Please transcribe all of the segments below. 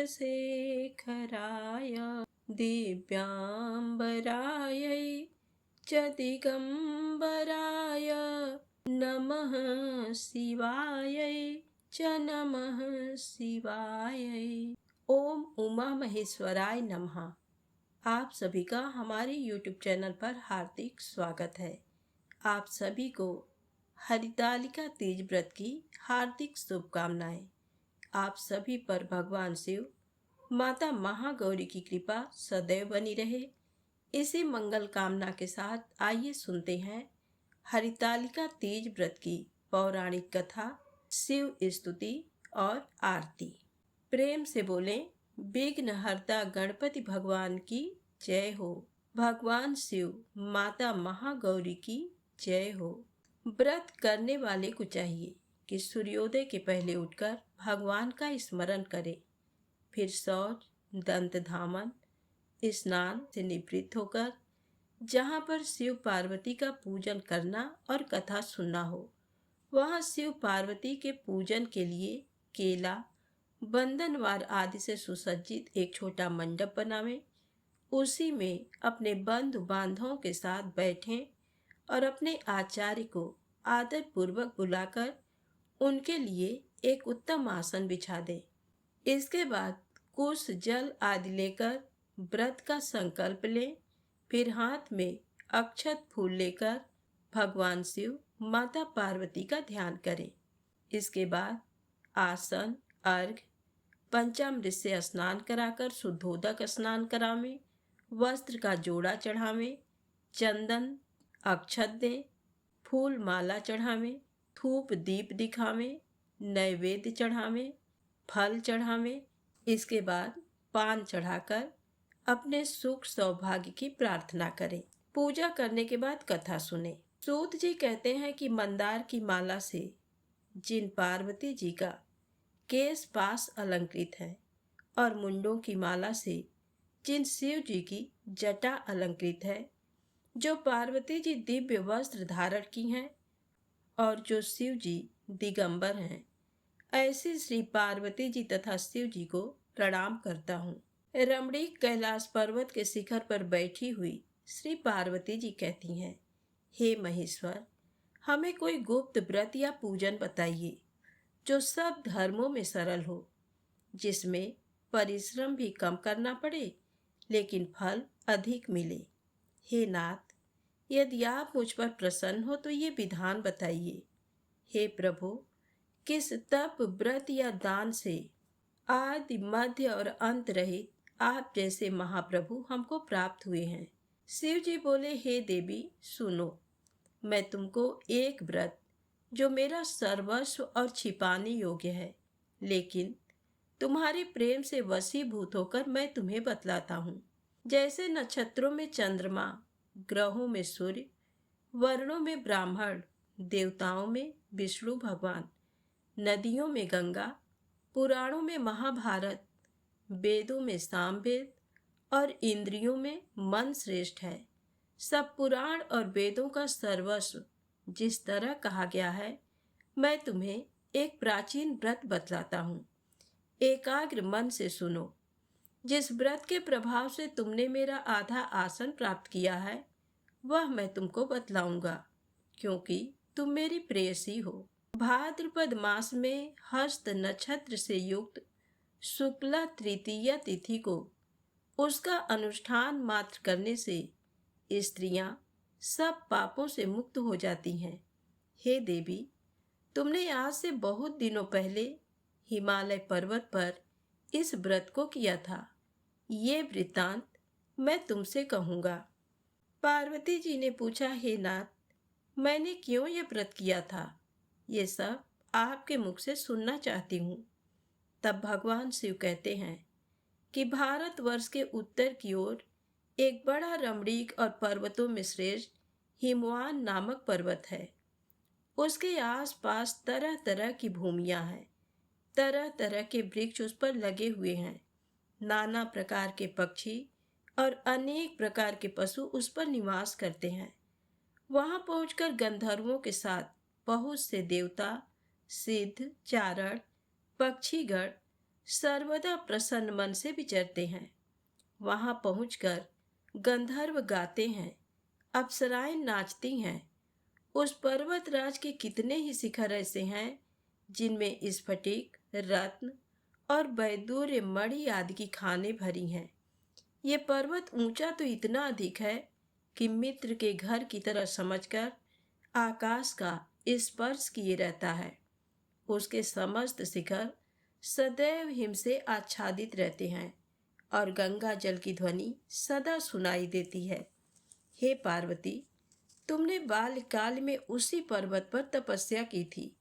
चन्द्रशेखराय दिव्याम्बरायै च दिगम्बराय नमः शिवायै च नमः शिवायै। ओम उमा महेश्वराय नमः। आप सभी का हमारे YouTube चैनल पर हार्दिक स्वागत है। आप सभी को हरितालिका तीज व्रत की हार्दिक शुभकामनाएं। आप सभी पर भगवान शिव, माता महागौरी की कृपा सदैव बनी रहे, इसी मंगल कामना के साथ आइए सुनते हैं हरितालिका तीज व्रत की पौराणिक कथा, शिव स्तुति और आरती। प्रेम से बोलें, विघ्नहर्ता गणपति भगवान की जय हो। भगवान शिव, माता महागौरी की जय हो। व्रत करने वाले को चाहिए कि सूर्योदय के पहले उठकर भगवान का स्मरण करे, फिर शौच, दंत धामन, स्नान से निवृत्त होकर जहाँ पर शिव पार्वती का पूजन करना और कथा सुनना हो, वहाँ शिव पार्वती के पूजन के लिए केला, बंधनवार आदि से सुसज्जित एक छोटा मंडप बनावें। उसी में अपने बंधु बांधवों के साथ बैठें और अपने आचार्य को आदर पूर्वक बुलाकर उनके लिए एक उत्तम आसन बिछा दें। इसके बाद कुश, जल आदि लेकर व्रत का संकल्प लें। फिर हाथ में अक्षत फूल लेकर भगवान शिव, माता पार्वती का ध्यान करें। इसके बाद आसन, अर्घ, पंचामृत से स्नान कराकर शुद्धोदक स्नान करावें, वस्त्र का जोड़ा चढ़ावें, चंदन अक्षत दें, फूल माला चढ़ावें, धूप दीप दिखावें, नैवेद्य चढ़ावें, फल चढ़ावें। इसके बाद पान चढ़ाकर अपने सुख सौभाग्य की प्रार्थना करें। पूजा करने के बाद कथा सुने। सूत जी कहते हैं कि मंदार की माला से जिन पार्वती जी का केश पास अलंकृत है और मुंडों की माला से जिन शिव जी की जटा अलंकृत है, जो पार्वती जी दिव्य वस्त्र धारण की हैं और जो शिव जी दिगंबर हैं, ऐसी श्री पार्वती जी तथा शिव जी को प्रणाम करता हूँ। रमणीक कैलाश पर्वत के शिखर पर बैठी हुई श्री पार्वती जी कहती हैं, हे महेश्वर, हमें कोई गुप्त व्रत या पूजन बताइए जो सब धर्मों में सरल हो, जिसमें परिश्रम भी कम करना पड़े लेकिन फल अधिक मिले। हे नाथ, यदि आप मुझ पर प्रसन्न हो तो ये विधान बताइए। हे प्रभु, किस तप, व्रत या दान से आदि, मध्य और अंत रहित आप जैसे महाप्रभु हमको प्राप्त हुए हैं। शिव जी बोले, हे देवी सुनो, मैं तुमको एक व्रत जो मेरा सर्वस्व और छिपाने योग्य है, लेकिन तुम्हारे प्रेम से वशीभूत होकर मैं तुम्हें बतलाता हूँ। जैसे नक्षत्रों में चंद्रमा, ग्रहों में सूर्य, वर्णों में ब्राह्मण, देवताओं में विष्णु भगवान, नदियों में गंगा, पुराणों में महाभारत, वेदों में सामवेद और इंद्रियों में मन श्रेष्ठ है, सब पुराण और वेदों का सर्वस्व जिस तरह कहा गया है, मैं तुम्हें एक प्राचीन व्रत बतलाता हूँ। एकाग्र मन से सुनो। जिस व्रत के प्रभाव से तुमने मेरा आधा आसन प्राप्त किया है, वह मैं तुमको बतलाऊंगा, क्योंकि तुम मेरी प्रेयसी हो। भाद्रपद मास में हस्त नक्षत्र से युक्त शुक्ला तृतीया तिथि को उसका अनुष्ठान मात्र करने से स्त्रियां सब पापों से मुक्त हो जाती हैं। हे देवी, तुमने आज से बहुत दिनों पहले हिमालय पर्वत पर इस व्रत को किया था। ये वृत्तांत मैं तुमसे कहूँगा। पार्वती जी ने पूछा, हे नाथ, मैंने क्यों ये व्रत किया था, ये सब आपके मुख से सुनना चाहती हूँ। तब भगवान शिव कहते हैं कि भारतवर्ष के उत्तर की ओर एक बड़ा रमणीक और पर्वतों में श्रेष्ठ हिमवान नामक पर्वत है। उसके आसपास तरह तरह की भूमियां हैं, तरह तरह के वृक्ष उस पर लगे हुए हैं, नाना प्रकार के पक्षी और अनेक प्रकार के पशु उस पर निवास करते हैं। वहां पहुंचकर गंधर्वों के साथ बहुत से देवता, सिद्ध, चारण, पक्षीगण सर्वदा प्रसन्न मन से विचरते हैं। वहां पहुंचकर गंधर्व गाते हैं, अप्सराएं नाचती हैं। उस पर्वतराज के कितने ही शिखर ऐसे हैं जिनमें स्फटिक, रत्न और वैदूर्य मणि आदि की खानें भरी हैं। ये पर्वत ऊंचा तो इतना अधिक है कि मित्र के घर की तरह समझकर आकाश का स्पर्श किए रहता है। उसके समस्त शिखर सदैव हिम से आच्छादित रहते हैं और गंगा जल की ध्वनि सदा सुनाई देती है। हे पार्वती, तुमने बाल्यकाल में उसी पर्वत पर तपस्या की थी।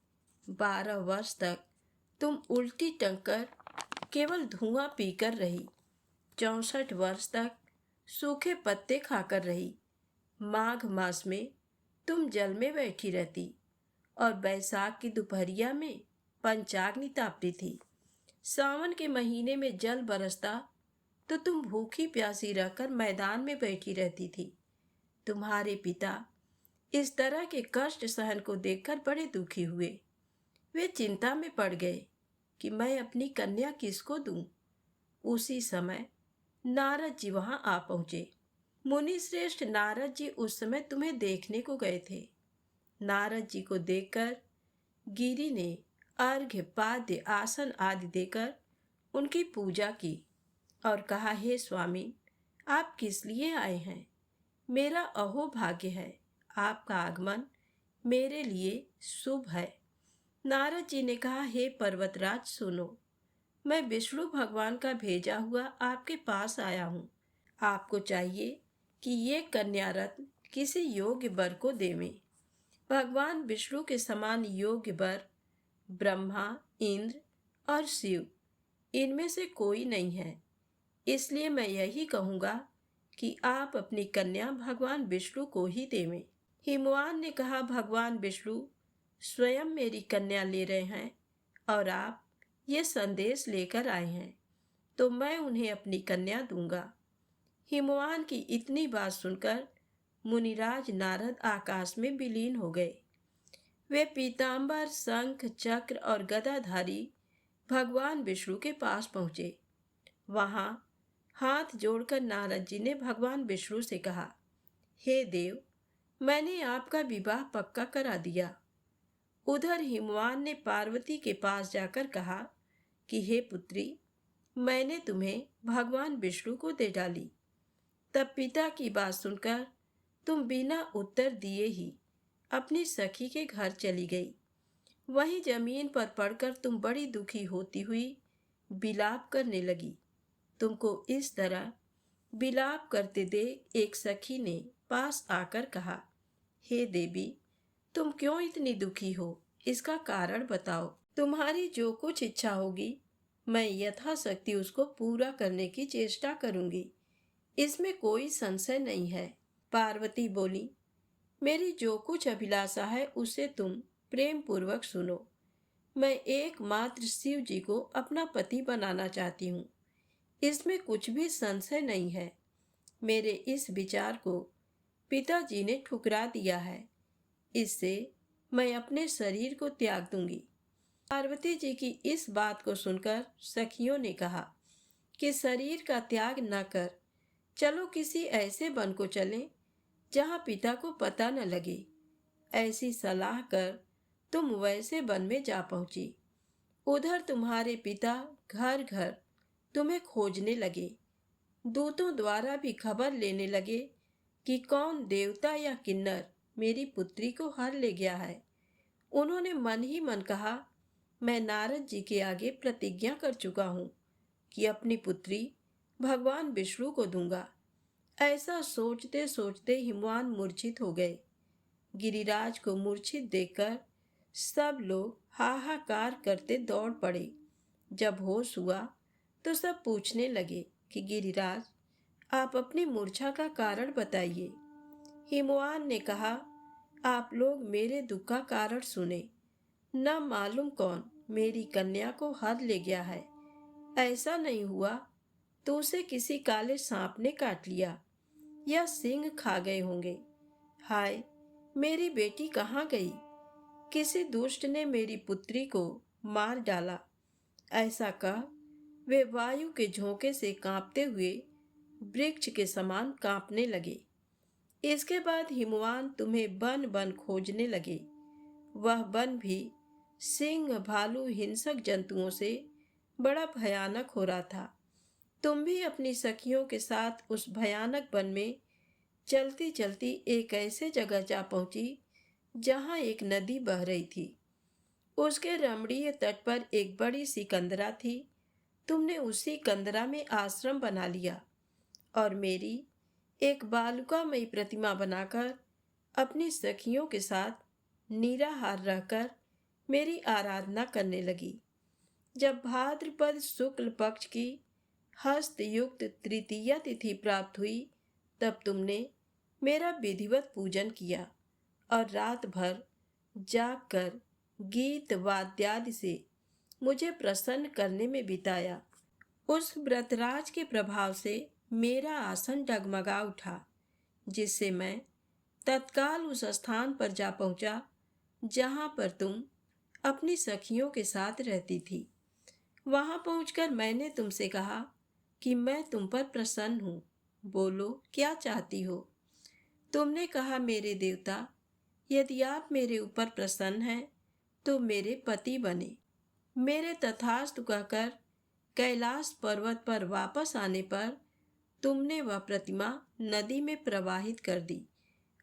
12 वर्ष तक तुम उल्टी टंग कर केवल धुआं पीकर रही। 64 वर्ष तक सूखे पत्ते खाकर रही। माघ मास में तुम जल में बैठी रहती और बैसाख की दोपहरिया में पंचाग्नि तापती थी। सावन के महीने में जल बरसता तो तुम भूखी प्यासी रहकर मैदान में बैठी रहती थी। तुम्हारे पिता इस तरह के कष्ट सहन को देखकर बड़े दुखी हुए। वे चिंता में पड़ गए कि मैं अपनी कन्या किसको दूं। उसी समय नारद जी वहां आ पहुंचे। मुनि श्रेष्ठ नारद जी उस समय तुम्हें देखने को गए थे। नारद जी को देखकर गिरि ने अर्घ्य, पाद्य, आसन आदि देकर उनकी पूजा की और कहा, हे स्वामी, आप किस लिए आए हैं? मेरा अहोभाग्य है, आपका आगमन मेरे लिए शुभ है। नारद जी ने कहा, हे पर्वतराज सुनो, मैं विष्णु भगवान का भेजा हुआ आपके पास आया हूँ। आपको चाहिए कि ये कन्या रत्न किसी योग्य वर को देवें। भगवान विष्णु के समान योग्य वर ब्रह्मा, इंद्र और शिव, इनमें से कोई नहीं है। इसलिए मैं यही कहूँगा कि आप अपनी कन्या भगवान विष्णु को ही देवें। हिमवान ने कहा, भगवान विष्णु स्वयं मेरी कन्या ले रहे हैं और आप ये संदेश लेकर आए हैं, तो मैं उन्हें अपनी कन्या दूंगा। हिमवान की इतनी बात सुनकर मुनिराज नारद आकाश में विलीन हो गए। वे पीतांबर, शंख, चक्र और गदाधारी भगवान विष्णु के पास पहुंचे। वहां हाथ जोड़कर नारद जी ने भगवान विष्णु से कहा, हे देव, मैंने आपका विवाह पक्का करा दिया। उधर हिमवान ने पार्वती के पास जाकर कहा कि हे पुत्री, मैंने तुम्हें भगवान विष्णु को दे डाली। तब पिता की बात सुनकर तुम बिना उत्तर दिए ही अपनी सखी के घर चली गई। वहीं जमीन पर पड़कर तुम बड़ी दुखी होती हुई विलाप करने लगी। तुमको इस तरह विलाप करते देख एक सखी ने पास आकर कहा, हे देवी, तुम क्यों इतनी दुखी हो? इसका कारण बताओ। तुम्हारी जो कुछ इच्छा होगी मैं यथाशक्ति उसको पूरा करने की चेष्टा करूंगी, इसमें कोई संशय नहीं है। पार्वती बोली, मेरी जो कुछ अभिलाषा है उसे तुम प्रेम पूर्वक सुनो। मैं एकमात्र शिव जी को अपना पति बनाना चाहती हूँ, इसमें कुछ भी संशय नहीं है। मेरे इस विचार को पिताजी ने ठुकरा दिया है, इससे मैं अपने शरीर को त्याग दूंगी। पार्वती जी की इस बात को सुनकर सखियों ने कहा कि शरीर का त्याग न कर, चलो किसी ऐसे वन को चलें जहाँ पिता को पता न लगे। ऐसी सलाह कर तुम वैसे वन में जा पहुंची। उधर तुम्हारे पिता घर घर तुम्हें खोजने लगे। दूतों द्वारा भी खबर लेने लगे कि कौन देवता या किन्नर मेरी पुत्री को हर ले गया है। उन्होंने मन ही मन कहा, मैं नारद जी के आगे प्रतिज्ञा कर चुका हूँ कि अपनी पुत्री भगवान विष्णु को दूंगा। ऐसा सोचते सोचते हिमवान मूर्छित हो गए। गिरिराज को मूर्छित देखकर सब लोग हाहाकार करते दौड़ पड़े। जब होश हुआ तो सब पूछने लगे कि गिरिराज, आप अपनी मूर्छा का कारण बताइए। हिमवान ने कहा, आप लोग मेरे दुख का कारण सुने। न मालूम कौन मेरी कन्या को हर ले गया है। ऐसा नहीं हुआ तो उसे किसी काले सांप ने काट लिया या सिंह खा गए होंगे। हाय, मेरी बेटी कहाँ गई? किसी दुष्ट ने मेरी पुत्री को मार डाला। ऐसा कह वे वायु के झोंके से कांपते हुए वृक्ष के समान कांपने लगे। इसके बाद हिमवान तुम्हें बन बन खोजने लगे। वह वन भी सिंह, भालू, हिंसक जंतुओं से बड़ा भयानक हो रहा था। तुम भी अपनी सखियों के साथ उस भयानक वन में चलती चलती एक ऐसे जगह जा पहुंची जहां एक नदी बह रही थी। उसके रमणीय तट पर एक बड़ी सी कंदरा थी। तुमने उसी कंदरा में आश्रम बना लिया और मेरी एक बालुकामयी प्रतिमा बनाकर अपनी सखियों के साथ निराहार रहकर मेरी आराधना करने लगी। जब भाद्रपद शुक्ल पक्ष की हस्तयुक्त तृतीया तिथि प्राप्त हुई, तब तुमने मेरा विधिवत पूजन किया और रात भर जागकर गीत वाद्यादि से मुझे प्रसन्न करने में बिताया। उस व्रतराज के प्रभाव से मेरा आसन डगमगा उठा, जिससे मैं तत्काल उस स्थान पर जा पहुंचा जहां पर तुम अपनी सखियों के साथ रहती थी। वहां पहुंचकर मैंने तुमसे कहा कि मैं तुम पर प्रसन्न हूं, बोलो क्या चाहती हो। तुमने कहा, मेरे देवता, यदि आप मेरे ऊपर प्रसन्न हैं तो मेरे पति बने। मेरे तथास्तु कहकर कैलाश पर्वत पर वापस आने पर तुमने वह प्रतिमा नदी में प्रवाहित कर दी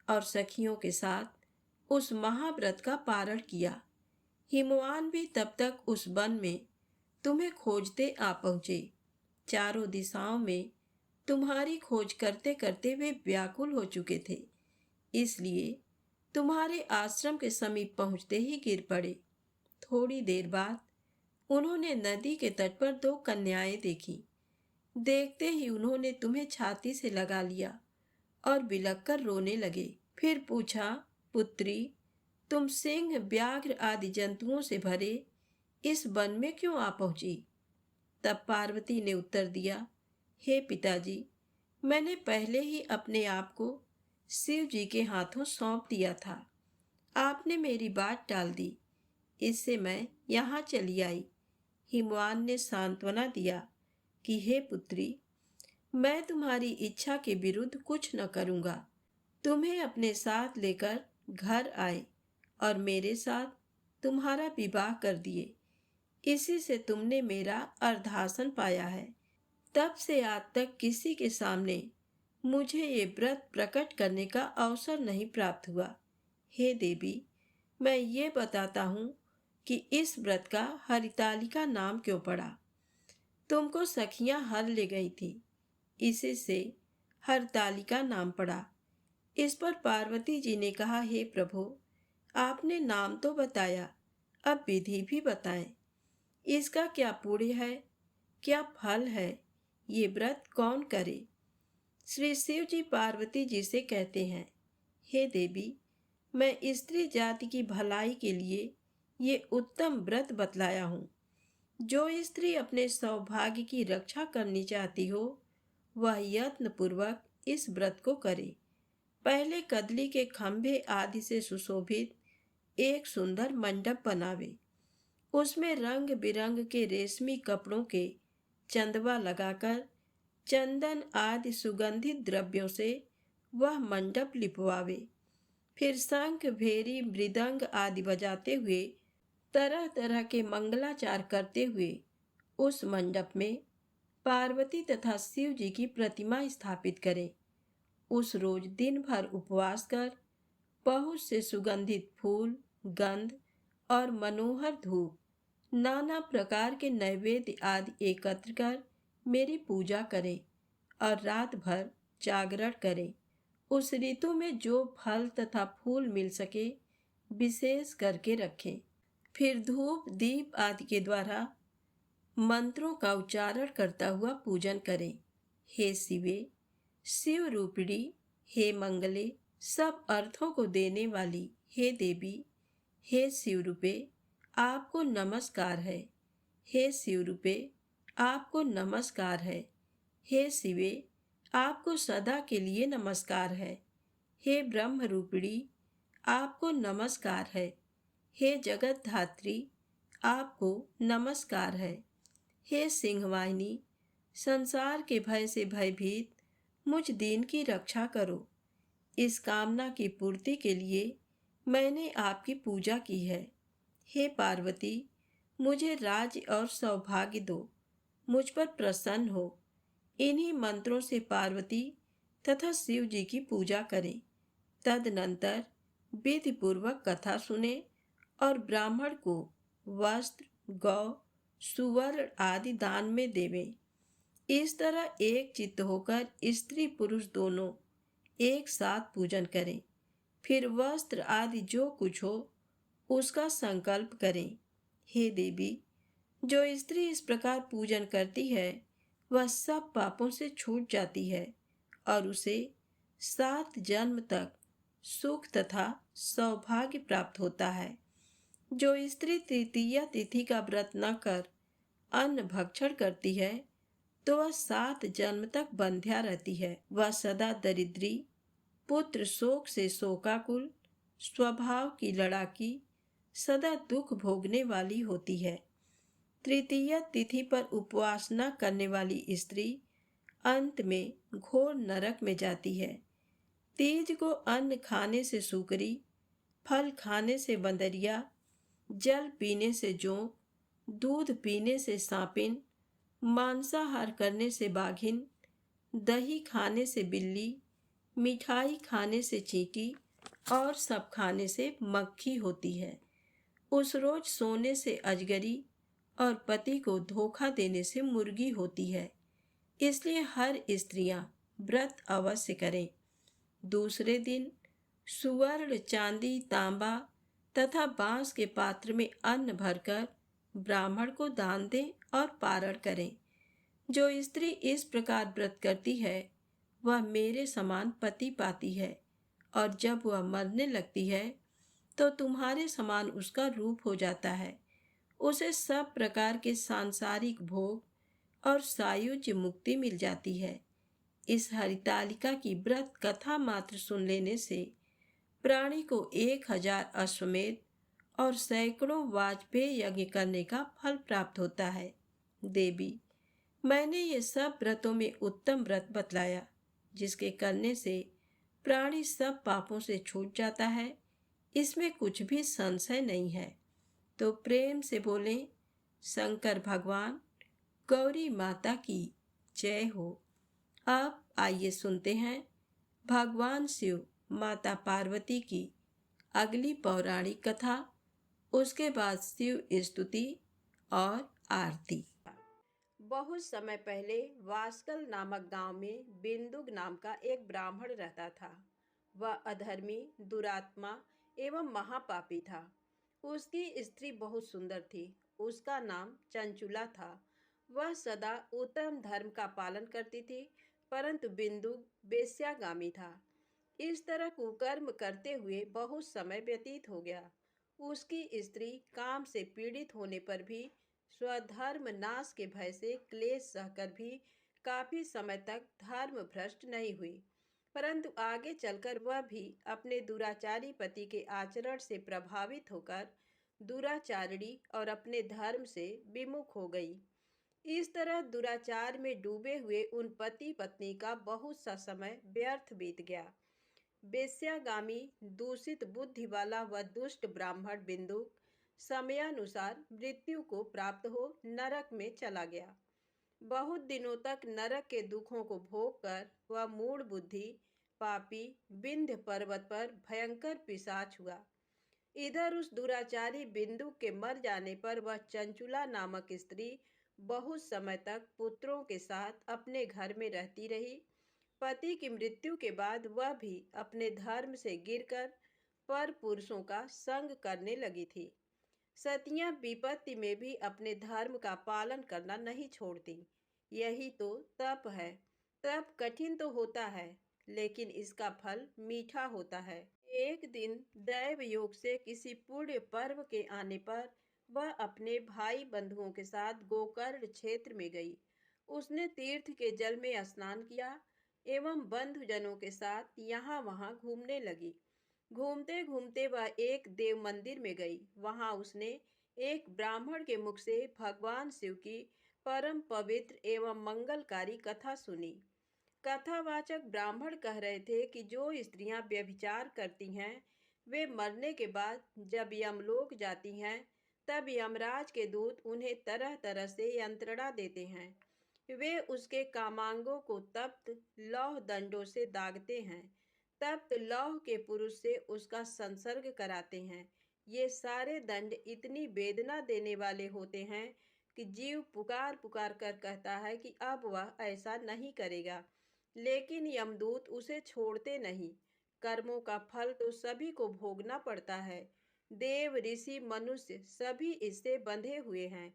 और सखियों के साथ उस महाव्रत का पारण किया। हिमवान भी तब तक उस वन में तुम्हें खोजते आ पहुंचे। चारों दिशाओं में तुम्हारी खोज करते करते वे व्याकुल हो चुके थे, इसलिए तुम्हारे आश्रम के समीप पहुंचते ही गिर पड़े। थोड़ी देर बाद उन्होंने नदी के तट पर दो कन्याएं देखी। देखते ही उन्होंने तुम्हें छाती से लगा लिया और बिलख कर रोने लगे। फिर पूछा, पुत्री, तुम सिंह, व्याघ्र आदि जंतुओं से भरे इस वन में क्यों आ पहुंची? तब पार्वती ने उत्तर दिया, हे पिताजी, मैंने पहले ही अपने आप को शिव जी के हाथों सौंप दिया था। आपने मेरी बात टाल दी, इससे मैं यहाँ चली आई। हिमवान ने सांत्वना दिया कि हे पुत्री, मैं तुम्हारी इच्छा के विरुद्ध कुछ न करूँगा। तुम्हें अपने साथ लेकर घर आए और मेरे साथ तुम्हारा विवाह कर दिए। इसी से तुमने मेरा अर्धासन पाया है। तब से आज तक किसी के सामने मुझे ये व्रत प्रकट करने का अवसर नहीं प्राप्त हुआ। हे देवी, मैं ये बताता हूँ कि इस व्रत का हरितालिका नाम क्यों पड़ा। तुमको सखियां हर ले गई थी, इसी से हरतालिका नाम पड़ा। इस पर पार्वती जी ने कहा, हे प्रभु, आपने नाम तो बताया, अब विधि भी बताएं। इसका क्या पुण्य है, क्या फल है, ये व्रत कौन करे? श्री शिव जी पार्वती जी से कहते हैं, हे देवी, मैं स्त्री जाति की भलाई के लिए ये उत्तम व्रत बतलाया हूँ। जो स्त्री अपने सौभाग्य की रक्षा करनी चाहती हो, वह यत्न पूर्वक इस व्रत को करे। पहले कदली के खंभे आदि से सुशोभित एक सुंदर मंडप बनावे। उसमें रंग बिरंग के रेशमी कपड़ों के चंदवा लगाकर चंदन आदि सुगंधित द्रव्यों से वह मंडप लिपवावे। फिर शंख, भेरी, मृदंग आदि बजाते हुए तरह तरह के मंगलाचार करते हुए उस मंडप में पार्वती तथा शिव जी की प्रतिमा स्थापित करें। उस रोज दिन भर उपवास कर बहुत से सुगंधित फूल, गंध और मनोहर धूप, नाना प्रकार के नैवेद्य आदि एकत्र कर मेरी पूजा करें और रात भर जागरण करें। उस ऋतु में जो फल तथा फूल मिल सके विशेष करके रखें। फिर धूप, दीप आदि के द्वारा मंत्रों का उच्चारण करता हुआ पूजन करें। हे शिवे, शिव रूपिणी, हे मंगले, सब अर्थों को देने वाली हे देवी, हे शिव रूपे, आपको नमस्कार है। हे शिव रूपे, आपको नमस्कार है। हे शिवे, आपको सदा के लिए नमस्कार है। हे ब्रह्म रूपिणी, आपको नमस्कार है। हे जगत धात्री, आपको नमस्कार है। हे सिंहवाहिनी, संसार के भय से भयभीत मुझ दीन की रक्षा करो। इस कामना की पूर्ति के लिए मैंने आपकी पूजा की है। हे पार्वती, मुझे राज्य और सौभाग्य दो, मुझ पर प्रसन्न हो। इन्हीं मंत्रों से पार्वती तथा शिव जी की पूजा करें। तदनंतर विधि पूर्वक कथा सुने और ब्राह्मण को वस्त्र, गौ, सुवर्ण आदि दान में देवें। इस तरह एक चित्त होकर स्त्री पुरुष दोनों एक साथ पूजन करें। फिर वस्त्र आदि जो कुछ हो उसका संकल्प करें। हे देवी, जो स्त्री इस प्रकार पूजन करती है वह सब पापों से छूट जाती है और उसे 7 जन्म तक सुख तथा सौभाग्य प्राप्त होता है। जो स्त्री तृतीया तिथि का व्रत न कर अन्न भक्षण करती है तो वह 7 जन्म तक बंध्या रहती है। वह सदा दरिद्री, पुत्र शोक से शोकाकुल, स्वभाव की लड़ाकी, सदा दुख भोगने वाली होती है। तृतीया तिथि पर उपवास न करने वाली स्त्री अंत में घोर नरक में जाती है। तीज को अन्न खाने से सूकरी, फल खाने से बंदरिया, जल पीने से जोंक, दूध पीने से सांपिन, मांसाहार करने से बाघिन, दही खाने से बिल्ली, मिठाई खाने से चींटी और सब खाने से मक्खी होती है। उस रोज सोने से अजगरी और पति को धोखा देने से मुर्गी होती है। इसलिए हर स्त्रियां व्रत अवश्य करें। दूसरे दिन सुवर्ण, चांदी, तांबा तथा बांस के पात्र में अन्न भरकर ब्राह्मण को दान दें और पारण करें। जो स्त्री इस प्रकार व्रत करती है वह मेरे समान पति पाती है और जब वह मरने लगती है तो तुम्हारे समान उसका रूप हो जाता है। उसे सब प्रकार के सांसारिक भोग और सायुज्य मुक्ति मिल जाती है। इस हरितालिका की व्रत कथा मात्र सुन लेने से प्राणी को 1000 अश्वमेध और सैकड़ों वाजपेय यज्ञ करने का फल प्राप्त होता है। देवी, मैंने ये सब व्रतों में उत्तम व्रत बतलाया जिसके करने से प्राणी सब पापों से छूट जाता है। इसमें कुछ भी संशय नहीं है। तो प्रेम से बोले शंकर भगवान, गौरी माता की जय हो। अब आइए सुनते हैं भगवान शिव, माता पार्वती की अगली पौराणिक कथा, उसके बाद शिव स्तुति और आरती। बहुत समय पहले वास्कल नामक गांव में बिंदुक नाम का एक ब्राह्मण रहता था। वह अधर्मी, दुरात्मा एवं महापापी था। उसकी स्त्री बहुत सुंदर थी। उसका नाम चंचुला था। वह सदा उत्तम धर्म का पालन करती थी, परंतु बिंदुक वेश्यागामी था। इस तरह कुकर्म करते हुए बहुत समय व्यतीत हो गया। उसकी स्त्री काम से पीड़ित होने पर भी स्वधर्म नाश के भय से क्लेश सहकर भी काफी समय तक धर्म भ्रष्ट नहीं हुई, परंतु आगे चलकर वह भी अपने दुराचारी पति के आचरण से प्रभावित होकर दुराचारिणी और अपने धर्म से विमुख हो गई। इस तरह दुराचार में डूबे हुए उन पति पत्नी का बहुत सा समय व्यर्थ बीत गया। वेश्यागामी, दूषित बुद्धि वाला वह दुष्ट ब्राह्मण बिंदुक समयानुसार मृत्यु को प्राप्त हो नरक में चला गया। बहुत दिनों तक नरक के दुखों को भोग कर वह मूढ़ बुद्धि पापी विंध्य पर्वत पर भयंकर पिशाच हुआ। इधर उस दुराचारी बिंदुक के मर जाने पर वह चंचुला नामक स्त्री बहुत समय तक पुत्रों के साथ अपने घर में रहती रही। पति की मृत्यु के बाद वह भी अपने धर्म से गिरकर पर पुरुषों का संग करने लगी थी। सतियां विपत्ति में भी अपने धर्म का पालन करना नहीं छोड़ती। यही तो तप है। तप कठिन तो होता है, लेकिन इसका फल मीठा होता है। एक दिन दैव योग से किसी पुण्य पर्व के आने पर वह अपने भाई बंधुओं के साथ गोकर्ण क्षेत्र में गई। उसने तीर्थ के जल में स्नान किया एवं बंधुजनों के साथ यहाँ वहाँ घूमने लगी। घूमते घूमते वह एक देव मंदिर में गई। वहां उसने एक ब्राह्मण के मुख से भगवान शिव की परम पवित्र एवं मंगलकारी कथा सुनी। कथावाचक ब्राह्मण कह रहे थे कि जो स्त्रियां व्यभिचार करती हैं वे मरने के बाद जब यमलोक जाती हैं तब यमराज के दूत उन्हें तरह तरह से यंत्रणा देते हैं। वे उसके कामांगों को तप्त लौह दंडों से दागते हैं। तप्त लौह के पुरुष से उसका संसर्ग कराते हैं। ये सारे दंड इतनी वेदना देने वाले होते हैं कि जीव पुकार पुकार कर कहता है कि अब वह ऐसा नहीं करेगा, लेकिन यमदूत उसे छोड़ते नहीं। कर्मों का फल तो सभी को भोगना पड़ता है। देव ऋषि मनुष्य सभी इससे बंधे हुए हैं।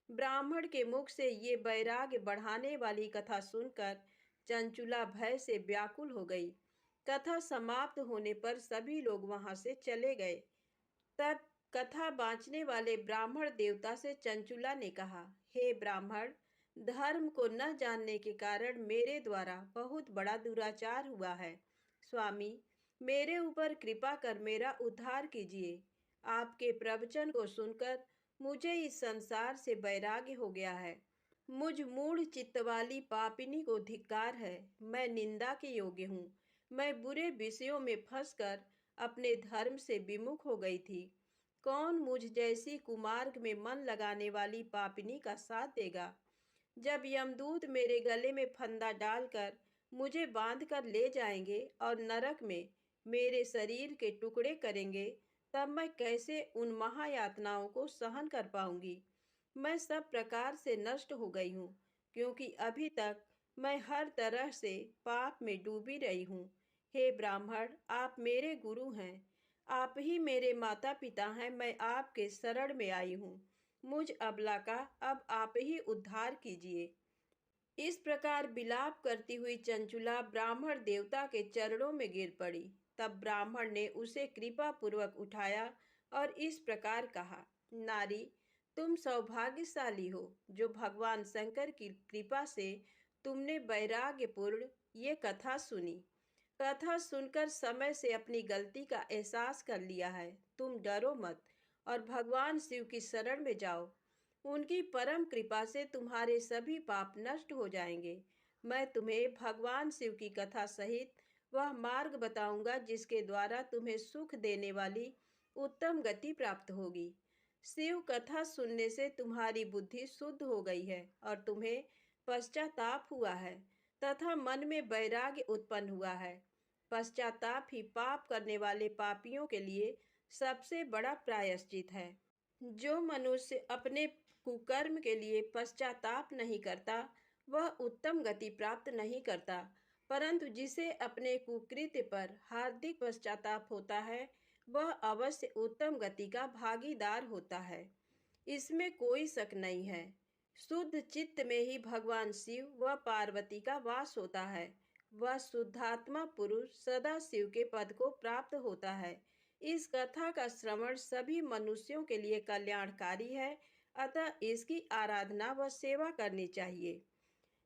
ब्राह्मण के मुख से ये वैराग्य बढ़ाने वाली कथा सुनकर चंचुला भय से व्याकुल हो गई। कथा समाप्त होने पर सभी लोग वहां से चले गए। तब कथा बाँचने वाले ब्राह्मण देवता से चंचुला ने कहा, हे ब्राह्मण, धर्म को न जानने के कारण मेरे द्वारा बहुत बड़ा दुराचार हुआ है। स्वामी, मेरे ऊपर कृपा कर मेरा उद्धार कीजिए। आपके प्रवचन को सुनकर मुझे इस संसार से वैराग्य हो गया है। मुझ मूढ़ चित्त वाली पापिनी को धिक्कार है। मैं निंदा के योग्य हूँ। मैं बुरे विषयों में फंसकर अपने धर्म से विमुख हो गई थी। कौन मुझ जैसी कुमार्ग में मन लगाने वाली पापिनी का साथ देगा? जब यमदूत मेरे गले में फंदा डालकर मुझे बांध कर ले जाएंगे और नरक में मेरे शरीर के टुकड़े करेंगे, तब मैं कैसे उन महायातनाओं को सहन कर पाऊंगी? मैं सब प्रकार से नष्ट हो गई हूँ, क्योंकि अभी तक मैं हर तरह से पाप में डूबी रही हूँ। हे ब्राह्मण, आप मेरे गुरु हैं। आप ही मेरे माता पिता हैं। मैं आपके शरण में आई हूँ। मुझ अबला का अब आप ही उद्धार कीजिए। इस प्रकार विलाप करती हुई चंचुला ब्राह्मण देवता के चरणों में गिर पड़ी। तब ब्राह्मण ने उसे कृपा पूर्वक उठाया और इस प्रकार कहा, नारी, तुम सौभाग्यशाली हो जो भगवान शंकर की कृपा से तुमने वैराग्यपूर्ण ये कथा सुनी। कथा सुनकर समय से अपनी गलती का एहसास कर लिया है। तुम डरो मत और भगवान शिव की शरण में जाओ। उनकी परम कृपा से तुम्हारे सभी पाप नष्ट हो जाएंगे। मैं तुम्हें भगवान शिव की कथा सहित वह मार्ग बताऊंगा जिसके द्वारा तुम्हें सुख देने वाली उत्तम गति प्राप्त होगी। शिव कथा सुनने से तुम्हारी बुद्धि शुद्ध हो गई है और तुम्हें पश्चाताप हुआ है तथा मन में वैराग्य उत्पन्न हुआ है। पश्चाताप ही पाप करने वाले पापियों के लिए सबसे बड़ा प्रायश्चित है। जो मनुष्य अपने कुकर्म के लिए पश्चाताप नहीं करता वह उत्तम गति प्राप्त नहीं करता, परंतु जिसे अपने कुकृत्य पर हार्दिक पश्चाताप होता है वह अवश्य उत्तम गति का भागीदार होता है। इसमें कोई शक नहीं है। शुद्ध चित्त में ही भगवान शिव व पार्वती का वास होता है। वह शुद्धात्मा पुरुष सदा शिव के पद को प्राप्त होता है। इस कथा का श्रवण सभी मनुष्यों के लिए कल्याणकारी है, अतः इसकी आराधना व सेवा करनी चाहिए।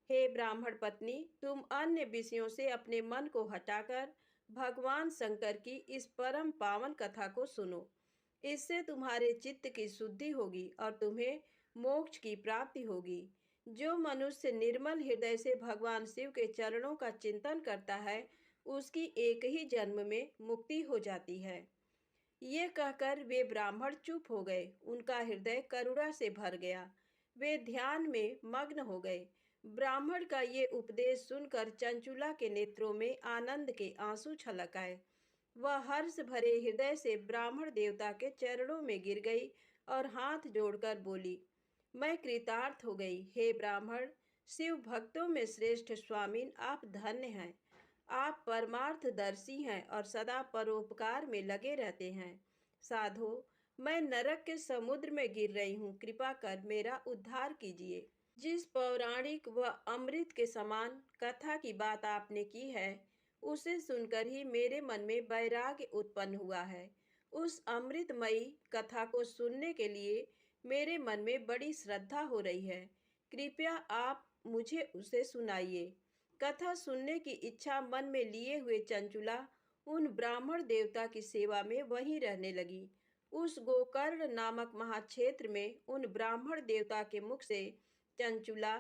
हे ब्राह्मण पत्नी, तुम अन्य विषयों से अपने मन को हटाकर भगवान शंकर की इस परम पावन कथा को सुनो। इससे तुम्हारे चित्त की शुद्धि होगी और तुम्हें मोक्ष की प्राप्ति होगी। जो मनुष्य निर्मल हृदय से भगवान शिव के चरणों का चिंतन करता है उसकी एक ही जन्म में मुक्ति हो जाती है। ये कहकर वे ब्राह्मण चुप हो गए। उनका हृदय करुणा से भर गया। वे ध्यान में मग्न हो गए। ब्राह्मण का ये उपदेश सुनकर चंचुला के नेत्रों में आनंद के आंसू छलक आए। वह हर्ष भरे हृदय से ब्राह्मण देवता के चरणों में गिर गई और हाथ जोड़कर बोली, मैं कृतार्थ हो गई। हे ब्राह्मण, शिव भक्तों में श्रेष्ठ स्वामीन, आप धन्य हैं। आप परमार्थदर्शी हैं और सदा परोपकार में लगे रहते हैं। साधो, मैं नरक के समुद्र में गिर रही हूँ। कृपा कर मेरा उद्धार कीजिए। जिस पौराणिक व अमृत के समान कथा की बात आपने की है उसे सुनकर ही मेरे मन में वैराग्य उत्पन्न हुआ है। उस अमृतमयी कथा को सुनने के लिए मेरे मन में बड़ी श्रद्धा हो रही है। कृपया आप मुझे उसे सुनाइए। कथा सुनने की इच्छा मन में लिए हुए चंचुला उन ब्राह्मण देवता की सेवा में वहीं रहने लगी। उस गोकर्ण नामक महाक्षेत्र में उन ब्राह्मण देवता के मुख से चंचुला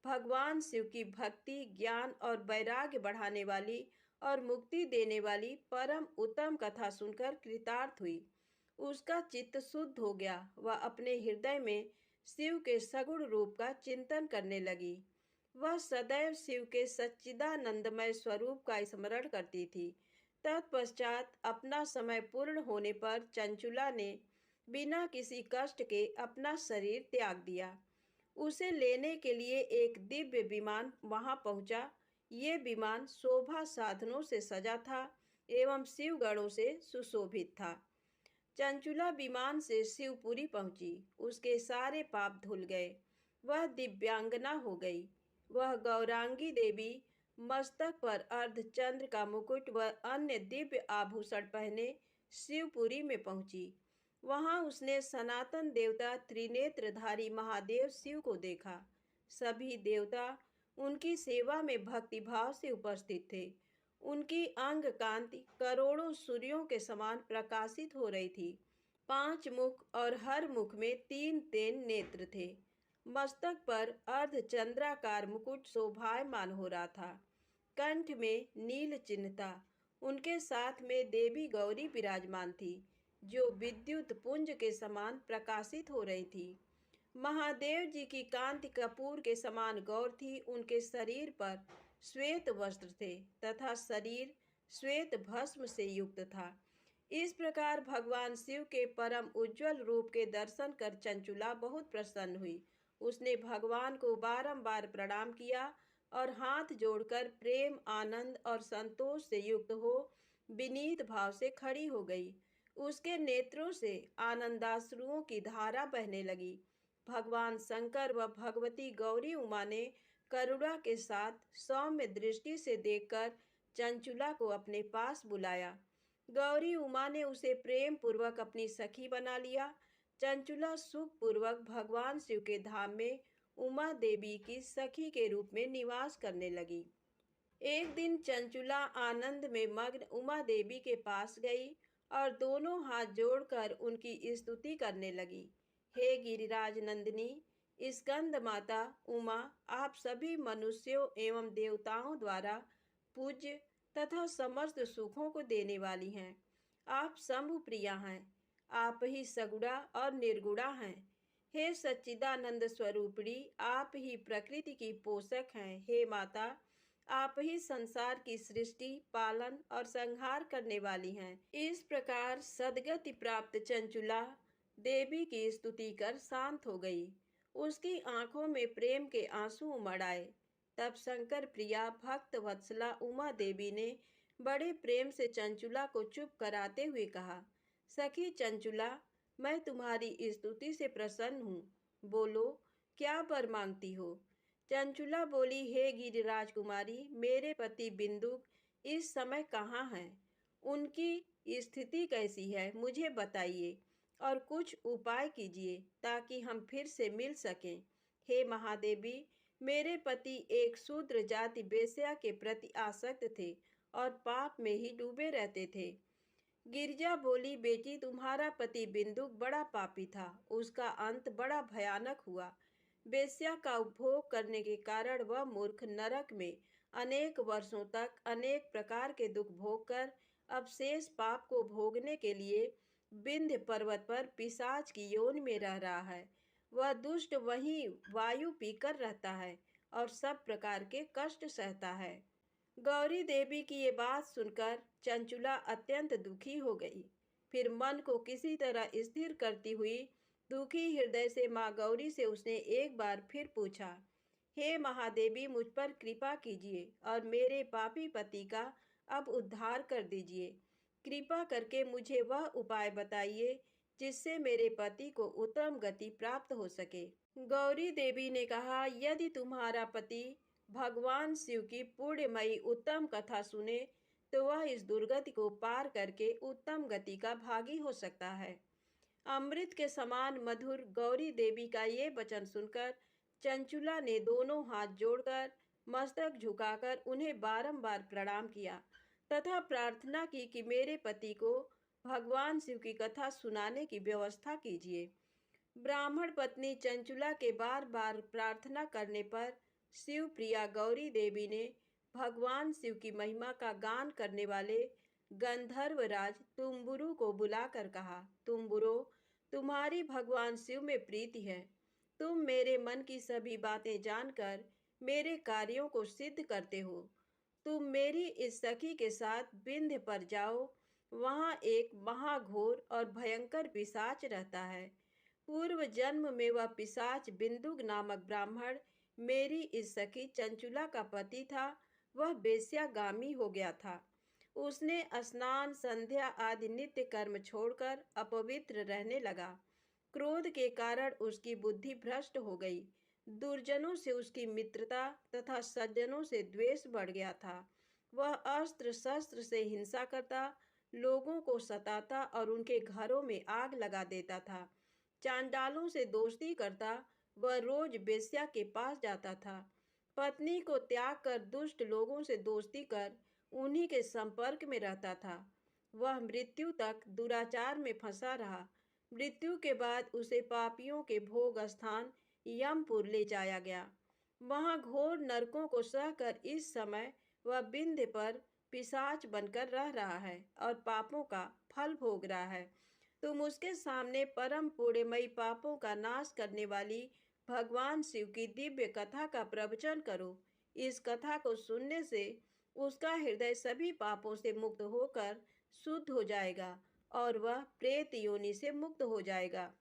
भगवान शिव की भक्ति, ज्ञान और वैराग्य बढ़ाने वाली और मुक्ति देने वाली परम उत्तम कथा सुनकर कृतार्थ हुई। उसका चित्त शुद्ध हो गया। वह अपने हृदय में शिव के सगुण रूप का चिंतन करने लगी। वह सदैव शिव के सच्चिदानंदमय स्वरूप का स्मरण करती थी। तत्पश्चात अपना समय पूर्ण होने पर चंचुला ने बिना किसी कष्ट के अपना शरीर त्याग दिया। उसे लेने के लिए एक दिव्य विमान वहां पहुंचा। ये विमान शोभा साधनों से सजा था एवं शिवगणों से सुशोभित था। चंचुला विमान से शिवपुरी पहुंची। उसके सारे पाप धुल गए। वह दिव्यांगना हो गई। वह गौरांगी देवी मस्तक पर अर्धचंद्र का मुकुट व अन्य दिव्य आभूषण पहने शिवपुरी में पहुंची। वहां उसने सनातन देवता त्रिनेत्रधारी महादेव शिव को देखा। सभी देवता उनकी सेवा में भक्तिभाव से उपस्थित थे। उनकी अंग कांति करोड़ों सूर्यों के समान प्रकाशित हो रही थी। 5 मुख और हर मुख में 3 नेत्र थे। मस्तक पर अर्धचंद्राकार मुकुट शोभायमान हो रहा था। कंठ में नील चिन्ह था। उनके साथ में देवी गौरी विराजमान थी, जो विद्युत पुंज के समान प्रकाशित हो रही थी। महादेव जी की कांति कपूर के समान गौर थी। उनके शरीर पर श्वेत वस्त्र थे तथा शरीर श्वेत भस्म से युक्त था। इस प्रकार भगवान शिव के परम उज्जवल रूप के दर्शन कर चंचुला बहुत प्रसन्न हुई। उसने भगवान को बारंबार प्रणाम किया और हाथ जोड़कर प्रेम, आनंद और संतोष से युक्त हो विनीत भाव से खड़ी हो गई। उसके नेत्रों से आनंदाश्रुओं की धारा बहने लगी। भगवान शंकर व भगवती गौरी उमा ने करुणा के साथ सौम्य दृष्टि से देखकर चंचुला को अपने पास बुलाया। गौरी उमा ने उसे प्रेम पूर्वक अपनी सखी बना लिया। चंचुला सुख पूर्वक भगवान शिव के धाम में उमा देवी की सखी के रूप में निवास करने लगी। एक दिन चंचुला आनंद में मग्न उमा देवी के पास गई और दोनों हाथ जोड़कर उनकी स्तुति करने लगी। हे गिरिराज नंदिनी, स्कंद माता उमा, आप सभी मनुष्यों एवं देवताओं द्वारा पूज्य तथा समस्त सुखों को देने वाली हैं। आप शंभु प्रिया हैं। आप ही सगुणा और निर्गुणा हैं। हे सच्चिदानंद स्वरूपिणी, आप ही प्रकृति की पोषक हैं। हे माता, आप ही संसार की सृष्टि, पालन और संहार करने वाली हैं। इस प्रकार सद्गति प्राप्त चंचुला देवी की स्तुति कर शांत हो गई। उसकी आंखों में प्रेम के आंसू उमड़ आए। तब शंकर प्रिया भक्त वत्सला उमा देवी ने बड़े प्रेम से चंचुला को चुप कराते हुए कहा, सखी चंचुला, मैं तुम्हारी स्तुति से प्रसन्न हूँ। बोलो, क्या वर मांगती हो? चंचुला बोली, हे गिरिराज कुमारी, मेरे पति बिंदु इस समय कहाँ हैं? उनकी स्थिति कैसी है मुझे बताइए और कुछ उपाय कीजिए ताकि हम फिर से मिल सकें। हे महादेवी, मेरे पति एक शूद्र जाति वेश्या के प्रति आसक्त थे और पाप में ही डूबे रहते थे। गिरिजा बोली, बेटी, तुम्हारा पति बिंदुक बड़ा पापी था। उसका अंत बड़ा भयानक हुआ। वेश्या का उपभोग करने के कारण वह मूर्ख नरक में अनेक वर्षों तक अनेक प्रकार के दुख भोग कर अब शेष पाप को भोगने के लिए विंध्य पर्वत पर पिशाच की योनि में रह रहा है। वह दुष्ट वहीं वायु पीकर रहता है और सब प्रकार के कष्ट सहता है। गौरी देवी की ये बात सुनकर चंचुला अत्यंत दुखी हो गई। फिर मन को किसी तरह स्थिर करती हुई दुखी हृदय से माँ गौरी से उसने एक बार फिर पूछा, हे महादेवी, मुझ पर कृपा कीजिए और मेरे पापी पति का अब उद्धार कर दीजिए। कृपा करके मुझे वह उपाय बताइए जिससे मेरे पति को उत्तम गति प्राप्त हो सके। गौरी देवी ने कहा, यदि तुम्हारा पति भगवान शिव की पुण्यमयी उत्तम कथा सुने तो वह इस दुर्गति को पार करके उत्तम गति का भागी हो सकता है। अमृत के समान मधुर गौरी देवी का ये वचन सुनकर चंचुला ने दोनों हाथ जोड़कर मस्तक झुकाकर उन्हें बारंबार प्रणाम किया तथा प्रार्थना की कि मेरे पति को भगवान शिव की कथा सुनाने की व्यवस्था कीजिए। ब्राह्मण पत्नी चंचुला के बार बार प्रार्थना करने पर शिव प्रिया गौरी देवी ने भगवान शिव की महिमा का गान करने वाले गंधर्वराज तुम्बुरु को बुलाकर कहा, तुम्बुरो, तुम्हारी भगवान शिव में प्रीति है। तुम मेरे मन की सभी बातें जानकर मेरे कार्यों को सिद्ध करते हो। तुम मेरी इस सखी के साथ विंध्य पर जाओ। वहाँ एक महाघोर और भयंकर पिशाच रहता है। पूर्व जन्म में वह पिशाच बिंदुक नामक ब्राह्मण मेरी इस सखी चंचुला का पति था। वह बेश्यागामी हो गया था। उसने स्नान संध्या आदि नित्य कर्म छोड़कर अपवित्र रहने लगा। क्रोध के कारण उसकी बुद्धि भ्रष्ट हो गई। दुर्जनों से उसकी मित्रता तथा सज्जनों से द्वेष बढ़ गया था। वह अस्त्र शस्त्र से हिंसा करता, लोगों को सताता और उनके घरों में आग लगा देता था। चांडालों से दोस्ती करता, वह रोज बेश्या के पास जाता था। पत्नी को त्याग कर दुष्ट लोगों से दोस्ती कर उन्हीं के संपर्क में रहता था। वह मृत्यु तक दुराचार में फंसा रहा। मृत्यु के बाद उसे पापियों के भोग स्थान यमपुर ले जाया गया। वहाँ घोर नरकों को सहकर इस समय वह विंध्य पर पिशाच बनकर रह रहा है और पापों का फल भोग रहा है। तुम उसके सामने परम पुण्यमयी पापों का नाश करने वाली भगवान शिव की दिव्य कथा का प्रवचन करो। इस कथा को सुनने से उसका हृदय सभी पापों से मुक्त होकर शुद्ध हो जाएगा और वह प्रेत योनि से मुक्त हो जाएगा।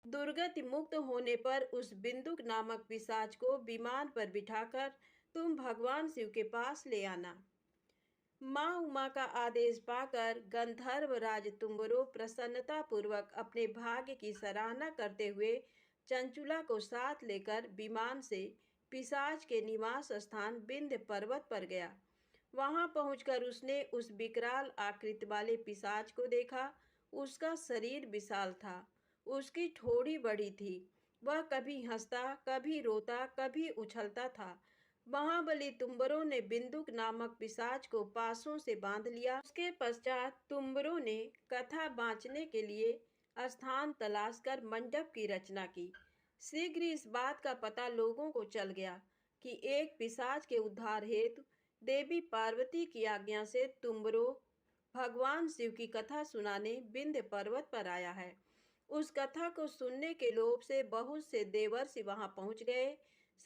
दुर्गति मुक्त होने पर उस बिंदुक नामक पिशाच को विमान पर बिठाकर तुम भगवान शिव के पास ले आना। माँ उमा का आदेश पाकर गंधर्वराज तुम्बरो प्रसन्नता पूर्वक अपने भाग्य की सराहना करते हुए चंचुला को साथ लेकर विमान से पिशाच के निवास स्थान विंध्य पर्वत पर गया। वहां पहुंचकर उसने उस विकराल आकृति वाले पिशाच को देखा। उसका शरीर विशाल था, उसकी ठोड़ी बड़ी थी। वह कभी हंसता, कभी रोता, कभी उछलता था। महाबली तुम्बरों ने बिंदुक नामक पिशाच को पासों से बांध लिया। उसके पश्चात तुम्बरों ने कथा बाँचने के लिए स्थान तलाश कर मंडप की रचना की। शीघ्र इस बात का पता लोगों को चल गया कि एक पिशाच के उद्धार हेतु देवी पार्वती की आज्ञा से तुम्बरो भगवान शिव की कथा सुनाने विंध्य पर्वत पर आया है। उस कथा को सुनने के लोभ से बहुत से देवर्षि वहां पहुंच गए।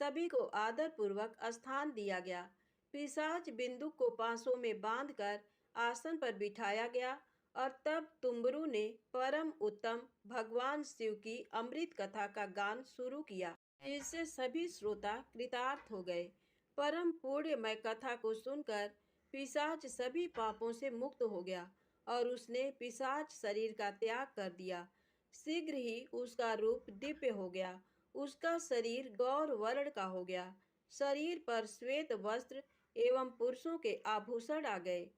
सभी को आदर पूर्वक स्थान दिया गया। पिशाच बिंदु को पांसों में बांधकर आसन पर बिठाया गया और तब तुम्बरू ने परम उत्तम भगवान शिव की अमृत कथा का गान शुरू किया, जिससे सभी श्रोता कृतार्थ हो गए। परम पुण्यमय कथा को सुनकर पिशाच सभी पापों से मुक्त हो गया और उसने पिशाच शरीर का त्याग कर दिया। शीघ्र ही उसका रूप दिव्य हो गया। उसका शरीर गौर वर्ण का हो गया। शरीर पर श्वेत वस्त्र एवं पुरुषों के आभूषण आ गए।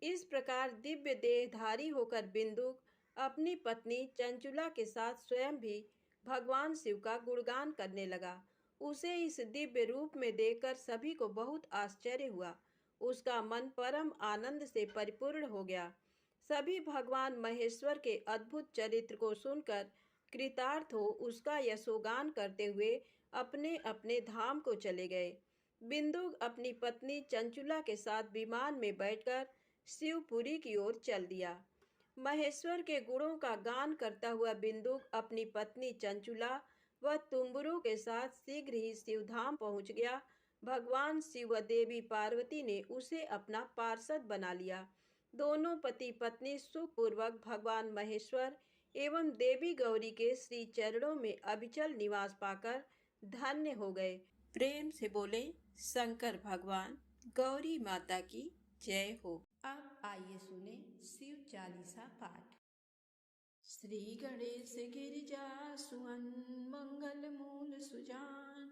इस प्रकार दिव्य देहधारी होकर बिंदुक अपनी पत्नी चंचुला के साथ स्वयं भी भगवान शिव का गुणगान करने लगा। उसे इस दिव्य रूप में देखकर सभी को बहुत आश्चर्य हुआ। उसका मन परम आनंद से परिपूर्ण हो गया। सभी भगवान महेश्वर के अद्भुत चरित्र को सुनकर कृतार्थ हो उसका यशोगान करते हुए अपने अपने धाम को चले गए। बिंदु अपनी पत्नी चंचुला के साथ विमान में बैठकर शिवपुरी की ओर चल दिया। महेश्वर के गुणों का गान करता हुआ बिंदु अपनी पत्नी चंचुला व तुम्बुरु के साथ शीघ्र ही शिवधाम पहुंच गया। भगवान शिव व देवी पार्वती ने उसे अपना पार्षद बना लिया। दोनों पति पत्नी सुखपूर्वक भगवान महेश्वर एवं देवी गौरी के श्री चरणों में अविचल निवास पाकर धन्य हो गए। प्रेम से बोले शंकर भगवान गौरी माता की जय हो। अब आइए सुने शिव चालीसा पाठ। श्री गणेश गिरिजा सुवन मंगल मूल सुजान,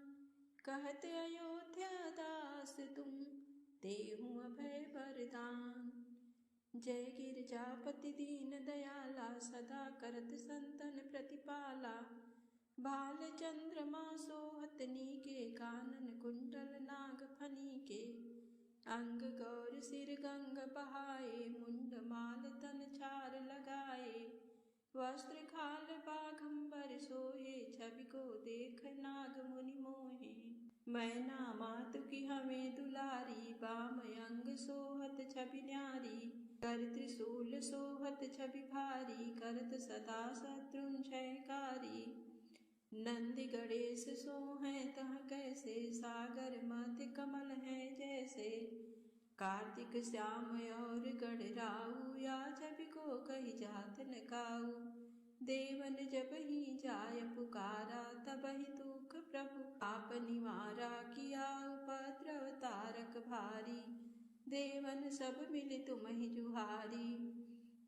कहते अयोध्या दास तुम देहु अभय वरदान। जय गिरिजापति दीन दयाला, सदा करत संतन प्रतिपाला। भाल चंद्रमा सोहत नीके, कानन कुंडल नाग फनीके। अंग गौर सिर गंग बहाए, मुंड माल तन छार लगाए। वस्त्र खाल बाघंबर सोहे, मैना मातु की हमें दुलारी, बाम अंग सोहत छवि न्यारी, कर त्रिशूल सोहत छवि भारी, करत सदा शत्रुन क्षयकारी। नंदि गणेश सोहें तह कैसे, सागर मध्य कमल है जैसे, कार्तिक श्याम और गणराऊ, या छवि को कही जात न काऊ। देवन जब ही जाय पुकारा, तब ही दुख प्रभु आप निवारा, किया उपद्रव तारक भारी, देवन सब मिल तुम ही जुहारी।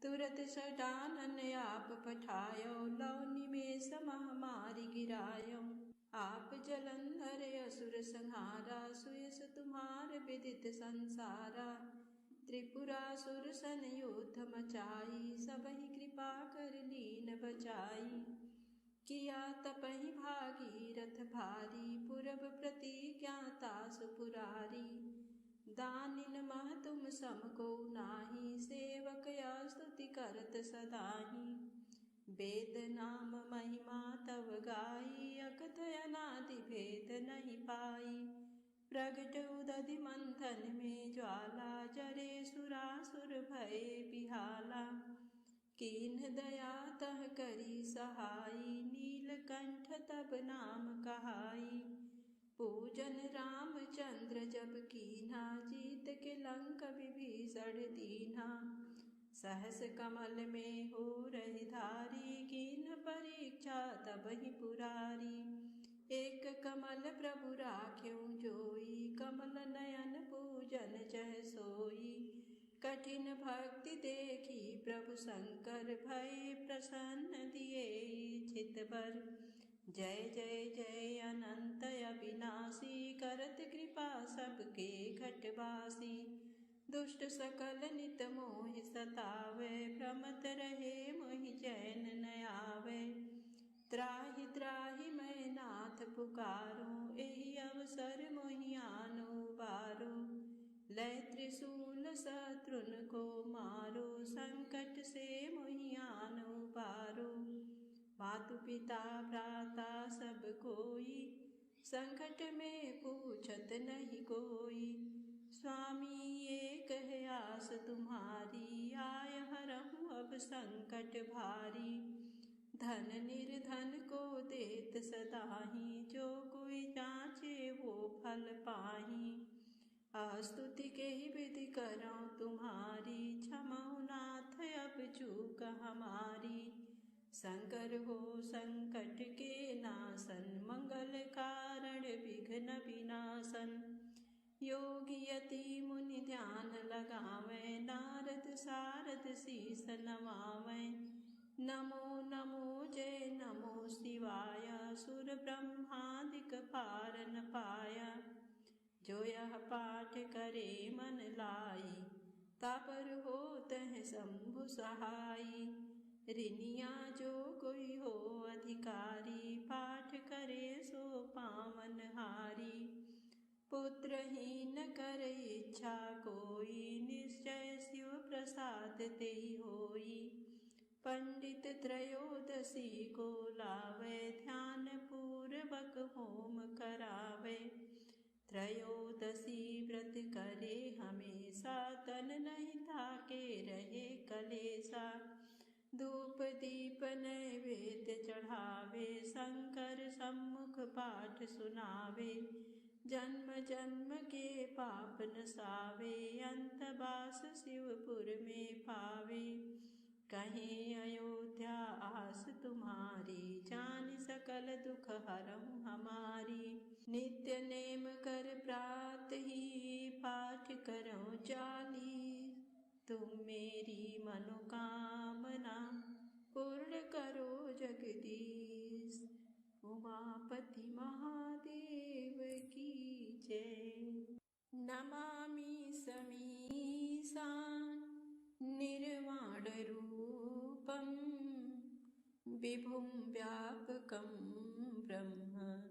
तुरत सडानन आप पठायो, लौ निमेष महामारी गिरायो। आप जलंधर असुर संहारा, सुयस तुम्हार विदित संसारा। त्रिपुरासुर सन युद्ध मचाई, सबहि कृपा कर लीन बचाई। किया तपहि भागीरथ भारी, पूरब प्रतिज्ञा सुपुरारी। दानिन मह तुम सम को नाही, सेवक या स्तुति करत सदाहि। वेद नाम महिमा तव गाई, अकथ अनादि भेद नहीं पाई। प्रगट उदधि मंथन में ज्वाला, जरे सुरासुर भय बिहाला। कीन्ह दया तह करी सहाई, नीलकंठ तब नाम कहाई। पूजन रामचंद्र जब कीन्हा, जीत के लंक विभीषण दीन्हा। सहस कमल में हो रही धारी, कीन्ह परीक्षा तब ही पुरारी। एक कमल प्रभु राख्यों जोई, कमल नयन पूजन चह सोई। कठिन भक्ति देखी प्रभु शंकर, भय प्रसन्न दिए चित बर। जय जय जय अनंत अविनाशी, करत कृपा सबके घटवासी। दुष्ट सकल नित मोहि सतावे, भ्रमत रहे मोहि चैन न आवे। त्राहि त्राहि मैं नाथ पुकारो, एहि अवसर मोहि आनो बारो। लय त्रिशूल शत्रुन को मारो, संकट से मोहि आनो बारो। मातु पिता भ्राता सब कोई, संकट में पूछत नहीं कोई। स्वामी एक है आस तुम्हारी, आय हरहु अब संकट भारी। धन निर्धन को देत सदाहि, जो कोई जांचे वो फल पाहि। स्तुति के ही विधि करो तुम्हारी, क्षमौ नाथ अब चूक हमारी। शंकर हो संकट के नाशन, मंगल कारण विघ्न विनाशन। योगी यति मुनि ध्यान लगावे, नारद सारद शीस नवावे। नमो नमो जय नमो शिवाय, सुर ब्रह्मादिक पार न पाया। जो यह पाठ करे मन लाई, तापर होत है शंभु सहाई। ऋनिया जो कोई हो अधिकारी, पाठ करे सो पावन हारी। पुत्रहीन कर इच्छा कोई, निश्चय शिव प्रसाद तेहि होई। पंडित त्रयोदशी को लावे, ध्यान पूर्वक होम करावे। त्रयोदशी व्रत करे हमेशा, तन नहीं थाके रहे कलेसा। धूप दीप नैवेद्य चढ़ावे, शंकर सम्मुख पाठ सुनावे। जन्म जन्म के पाप नसावे, अंत बास शिवपुर में पावे। कहीं अयोध्या आस तुम्हारी, जान सकल दुख हरहु हमारी। नित्य नेम कर प्रात ही, पाठ करो चालीस। तुम मेरी मनोकामना, पूर्ण करो जगदीश। उमापति महादेव की जय। नमामि समीशान निर्वाण रूपम, विभुं व्यापकं ब्रह्म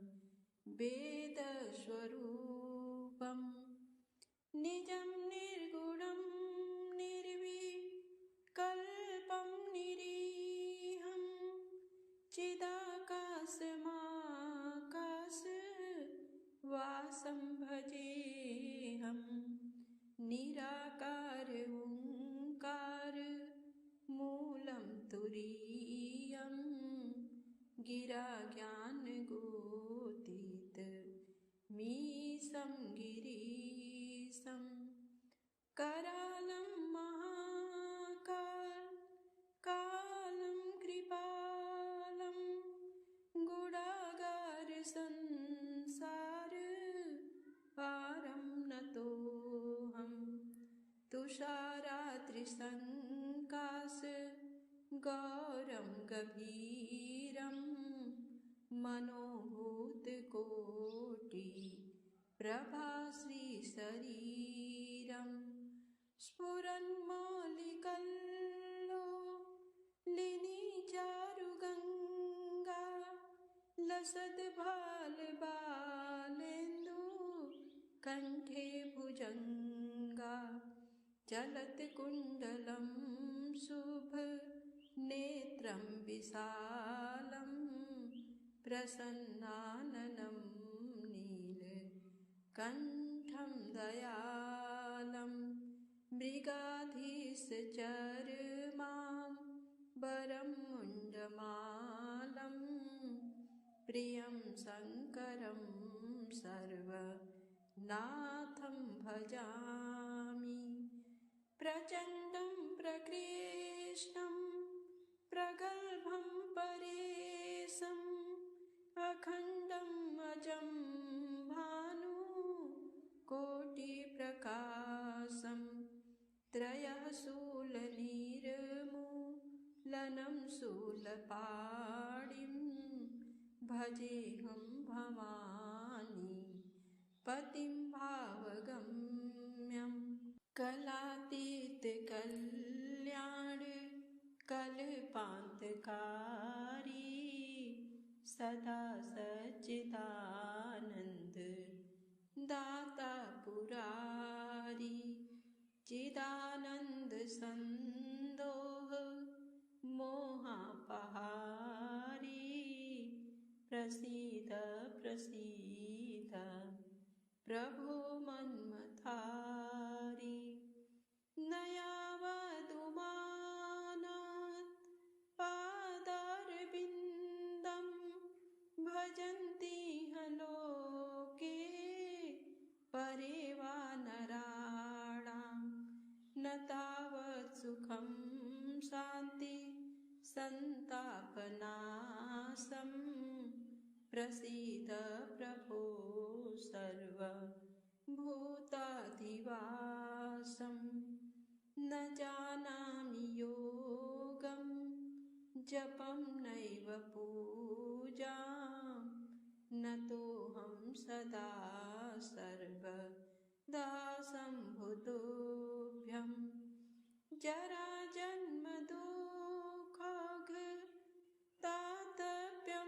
वेद स्वरूपम। निजं निर्गुणं निर्विकल्पं निरीहं, चिदाकाशमाकाशवासं मूलं तुरीयं गिरा ज्ञानगोतीत मीसं गिरीशं करालं कालं कृपालं गुणागार संसार पारं नतोऽहं तुषाराद्रिसङ्काश गौरं गभीरं मनोभूतकोटि प्रभाश्रीशरीरं स्फुरन्मौलिकल्लोलिनी चारुगङ्गा लसद्भालबालेन्दु कण्ठे भुजङ्गा चलत्कुण्डलं शुभनेत्रं विशालं प्रसन्नाननं नीलकण्ठं दयालं मृगाधीशचर्मां वरं मुण्डमालं प्रियं शङ्करं सर्वनाथं भजामि प्रचण्डं प्रकृष्णं प्रगल्भं परेशम् अखण्डम् अजं भानुकोटिप्रकाशं त्रयः शूलनिर्मूलनं शूलपाणिं भजेऽहं भवानी पतिं भावगम्यं कलातीत कल्याण कल्पान्तकारी सदा सच्चिदानन्द दाता पुरारी चिदानन्द सन्दोह मोहापहारी प्रसीद प्रसीद प्रभो मन्मथारी नयावदुमानात् पादारविन्दं भजन्ति लोके परे वा नराणां न तावत् सुखं शान्ति सन्तापनाशं प्रसीद प्रभो सर्वभूताधिवासं न जानामि योगं जपं नैव पूजां नतोऽहं सदा सर्वदा सम्भुतोऽभ्यं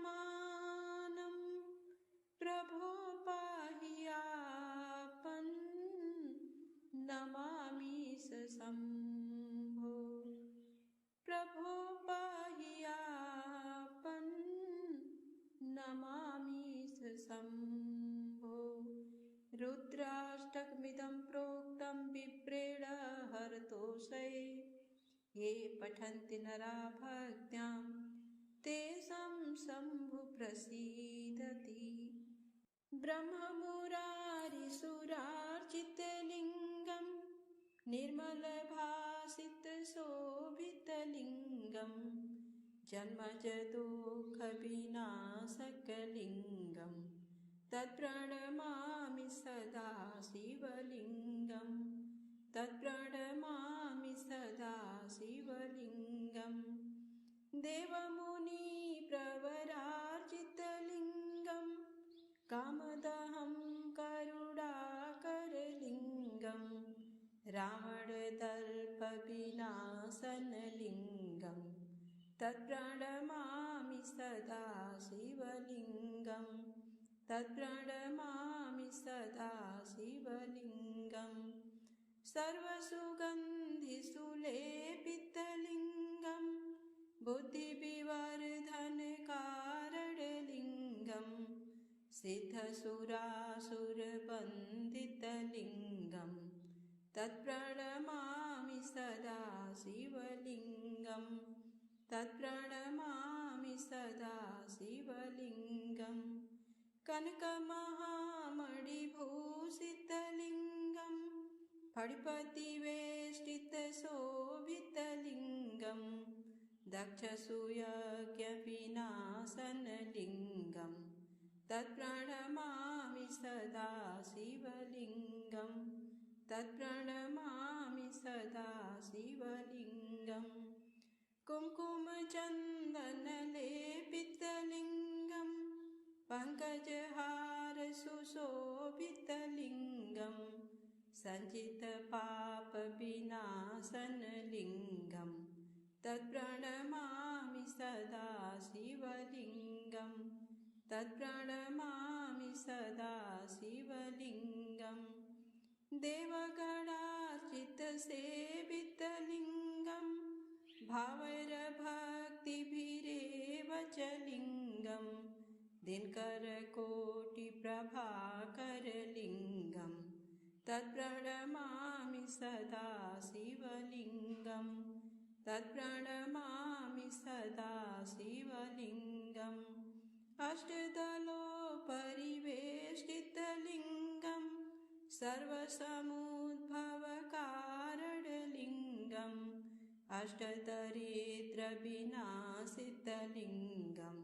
जराजन्मदुःखतातप्यमानं प्रभो पाहि आपन् नमामि शम्भो प्रभो पाहि आपन् नमामि शम्भो रुद्राष्टकमिदं प्रोक्तं विप्रेण हरतोषे ये पठन्ति नरा भक्त्यां तेषां शम्भु प्रसीदति ब्रह्ममुरारिसुरार्चितलिङ्गं निर्मलभासितशोभितलिङ्गं जन्मजदुःखविनाशकलिङ्गं तत्प्रणमामि सदा शिवलिङ्गं तत्प्रणमामि सदा शिवलिङ्गं देवमुनिप्रवरार्चितलिङ्गं कामदहं करुणाकरलिङ्गं रावणदर्पविनाशनलिङ्गं तत्प्रणमामि सदा शिवलिङ्गं तत्प्रणमामि सदा शिवलिङ्गं सर्वसुगन्धिसुलेपितलिङ्गं बुद्धिविवर्धनकारणलिङ्गं सिद्धसुरासुरवन्दितलिङ्गं तत्प्रणमामि सदा शिवलिङ्गं तत्प्रणमामि सदा शिवलिङ्गम् कनकमहामणिभूषितलिङ्गम् फणिपतिवेष्टितशोभितलिङ्गम् दक्षसूयज्ञविनाशनलिङ्गम् तत्प्रणमामि सदा शिवलिङ्गम् तत्प्रणमामि सदा शिवलिङ्गम् कुङ्कुमचन्दनलेपितलिङ्गम् पङ्कजहारसुशोभितलिङ्गम् सञ्चितपापविनाशनलिङ्गम् तत्प्रणमामि सदा शिवलिङ्गम् तत्प्रणमामि सदा शिवलिङ्गम् देवगणार्चितसेवितलिङ्गम् भावैरभक्तिभिरेव च लिङ्गम् दिनकरकोटिप्रभाकरलिङ्गम् तत्प्रणमामि सदा शिवलिङ्गम् तत्प्रणमामि सदा शिवलिङ्गम् अष्टदलोपरिवेष्टितलिङ्गम् सर्वसमुद्भवकारणलिङ्गम् अष्टदरिद्रविनाशितलिङ्गम्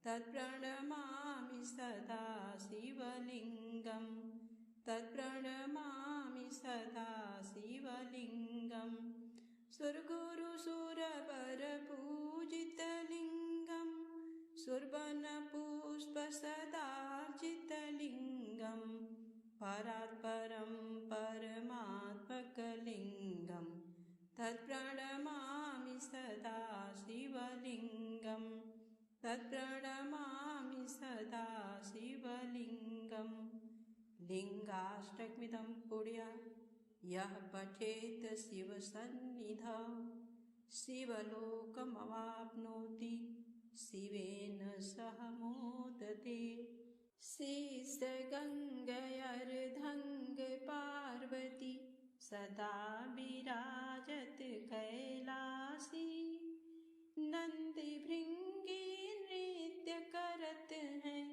तत्प्रणमामि सदा शिवलिङ्गम् तत्प्रणमामि सदा शिवलिङ्गम् सुरगुरुसुरवरपूजितलिङ्गम् सुरवनपुष्पसदार्जितलिङ्गम् परात्परं परमात्मकलिङ्गम् तत्प्रणमामि सदा शिवलिङ्गम् तत्प्रणमामि सदा शिवलिङ्गम् लिङ्गाष्टकमिदं पुण्यं यः पठेत् शिवसन्निधौ शिवलोकमवाप्नोति शिवेन सह मोदते। शेषगङ्गयर्धङ्ग पार्वती सदा विराजत कैलासी नंदी भृंगी नृत्य करत हैं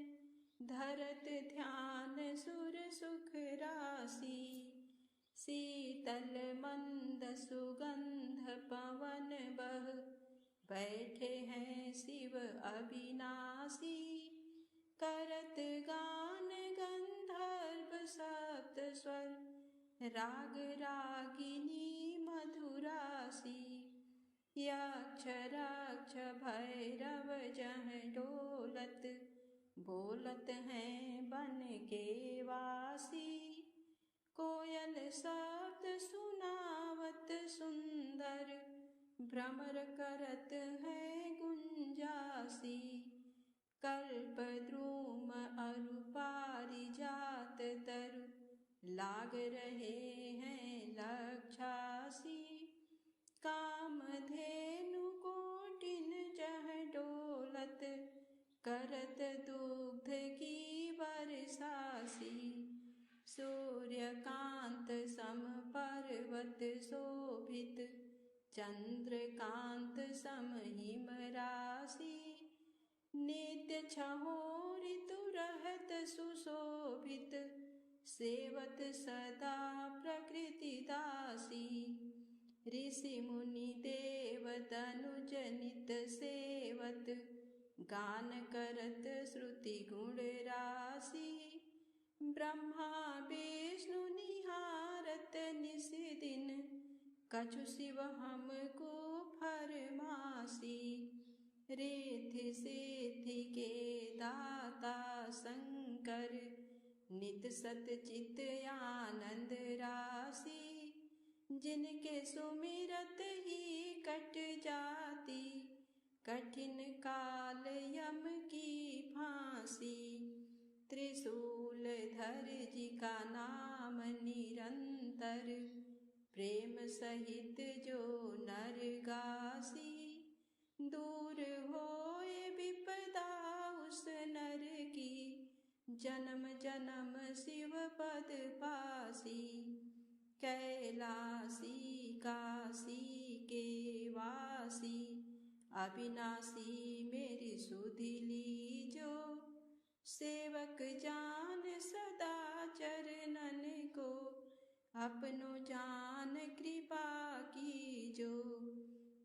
धरत ध्यान सुर सुख राशि शीतल मंद सुगंध पवन बह बैठे हैं शिव अविनाशी करत गान गंधर्व सप्त स्वर राग रागिनी मधुरासी यक्ष राक्ष भैरव जह डोलत बोलत हैं बन के वासी कोयल शब्द सुनावत सुंदर भ्रमर करत है गुंजासी कल्पद्रुम अरु पारिजात तरु लाग रहे हैं लक्षासी कामधेनु कोटिन जह डोलत करत दुग्ध की बरसासी सूर्यकांत सम पर्वत शोभित चंद्रकांत सम हिम राशि नित्य छहो ऋतु रहत सुशोभित सेवत सदा प्रकृति दासी ऋषि मुनि देव तनुज नित सेवत गान करत श्रुति गुण राशि ब्रह्मा विष्णु निहारत निस दिन कछु शिव हमको फरमासी रिद्धि सिद्धि के दाता शंकर नित सत चित आनंद राशि जिनके सुमिरत ही कट जाती कठिन काल यम की फांसी त्रिशूल धर जी का नाम निरंतर प्रेम सहित जो नर गासी दूर होए विपदा उस नर की जन्म जन्म शिव पद पासी कैलासी काशी के वासी अविनाशी मेरी सुधि लीजो, सेवक जान सदा चरणन को, अपनो जान कृपा कीजो।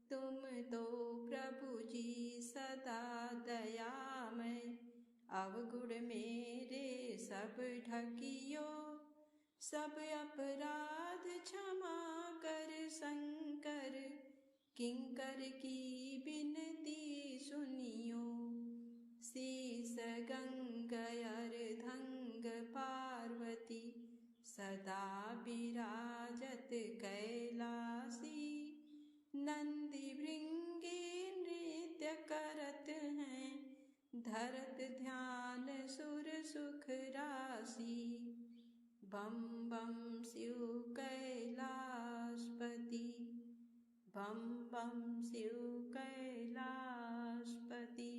तुम तो प्रभु जी सदा दयामय, अवगुण मेरे सब ढकियो, सब अपराध क्षमा कर शंकर, किंकर की बिनती सुनियो। शीस गंगा अर्धंग पार्वती, सदा विराजत कैलासी, नंदी भृंगी नृत्य करत हैं, धरत ध्यान सुर सुख राशि। बम बम शिव कैलाशपति, बम बम शिव कैलाशपति,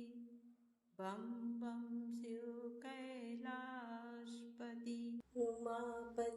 बम बम शिव कैलाशपति। उमापति